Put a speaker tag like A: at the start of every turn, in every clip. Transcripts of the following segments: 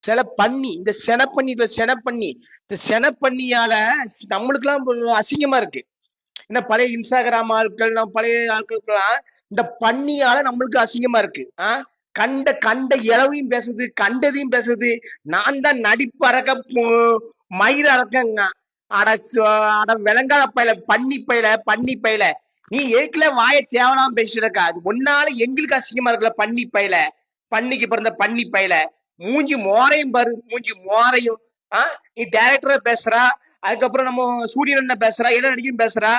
A: சில பண்ணி இந்த செனப்பண்ணி இந்த செனப்பண்ணியால நம்மளுக்கு எல்லாம் அசிங்கமா இருக்கு. இந்த பழைய இன்ஸ்டாகிராம் ஆட்கள், நம்ம பழைய ஆட்களுக்கெல்லாம் இந்த பண்ணியால நம்மளுக்கு அசிங்கமா இருக்கு. கண்ட கண்ட இளவையும் பேசுது, கண்டதையும் பேசுது. நான் தான் நடிப்பு அறக்க மயிர் அறக்கங்க. அட அட விளங்காத பயில, பண்ணி பயில. நீ ஏற்கல வாய தேவலாம் பேசிருக்கா. அது ஒன்னால எங்களுக்கு அசிங்கமா இருக்குல்ல பண்ணி பயில. பண்ணிக்கு பிறந்த பண்ணி பயில. மூஞ்சி மோரையும் பாரு, மூஞ்சி மோரையும். நீ டைரக்டரா பேசுறா, அதுக்கப்புறம் நம்ம சூரியன் பேசுறா, என்ன நடிக்கும் பேசுறா.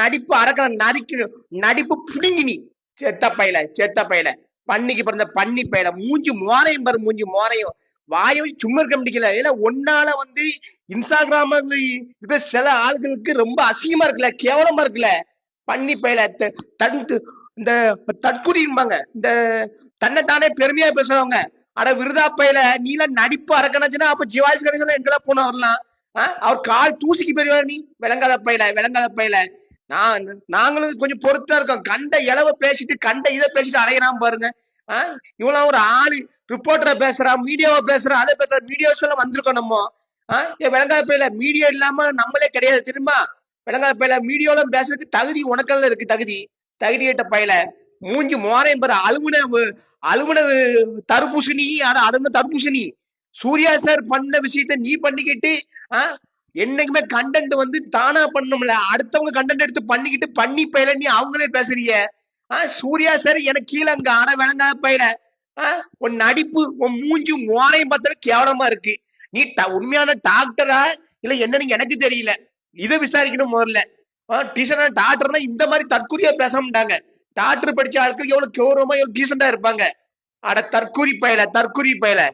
A: நடிப்பு அறக்க நடிக்கணும், நடிப்பு புடுங்கி நீ செத்த பையல பண்ணிக்கு பிறந்த பண்ணி பையல. மூஞ்சி மோரையும் பாரு, மூஞ்சி மோரையும். வாயும் சும்மா இருக்க முடியல. ஏன்னா ஒன்னால இன்ஸ்டாகிராம்ல இருக்கிற சில ஆளுகளுக்கு ரொம்ப அசிங்கமா இருக்குல்ல, கேவலமா இருக்குல்ல. பண்ணி பையல இந்த தற்குறிம்பாங்க, இந்த தன்னைத்தானே பெருமையா பேசுறவங்க. அட விருதா பையல, நீலாம் நடிப்பு அறக்கணுச்சுன்னா அப்ப ஜிவாஜி கணேசன் எங்கெல்லாம் போன வரலாம். அவர் கால் தூசிக்கு பெரியவா நீ. விளங்காத பையல. நான் நாங்களும் கொஞ்சம் பொறுத்தா இருக்கோம். கண்ட இளவ பேசிட்டு கண்ட இதை பேசிட்டு அலையறான் பாருங்க. இவெல்லாம் ஒரு ஆளு ரிப்போர்ட்டரை பேசுறா, மீடியாவை பேசுறா, அதை பேசுற மீடியாஸ் எல்லாம் வந்திருக்கோம் நம்ம. விளங்காத பையல, மீடியா இல்லாம நம்மளே கிடையாது தெரியுமா. விளங்காத பையல, மீடியாவில பேசுறதுக்கு தகுதி உனக்கெல்லாம் இருக்கு. தகுதியிட்ட பையல. மூஞ்சி மோரையும் பாரு, அலுவன தர்பூசணி. அலுவன தர்பூசணி. சூர்யா சார் பண்ண விஷயத்த நீ பண்ணிக்கிட்டு என்னைக்குமே கண்டென்ட் தானா பண்ணணும்ல. அடுத்தவங்க கண்டென்ட் எடுத்து பண்ணிக்கிட்டு பண்ணி பயில நீ அவங்களே பேசுறீங்க. சூர்யா சார் எனக்கு கீழே அங்க ஆட விளங்காத பயில. உன் நடிப்பு, உன் மூஞ்சி மோரையும் பார்த்தாலும் கேவலமா இருக்கு. நீ உண்மையான டாக்டரா இல்ல என்னன்னு எனக்கு தெரியல. இதை விசாரிக்கணும் முதல்ல. டீசனா டாக்டர்னா இந்த மாதிரி தற்கொலையா பேச மாட்டாங்க. டாக்டர் படிச்ச ஆட்கள் எவ்வளவு கௌரவமா எவ்வளவு டீசெண்டா இருப்பாங்க. அட தற்கூரி பயல.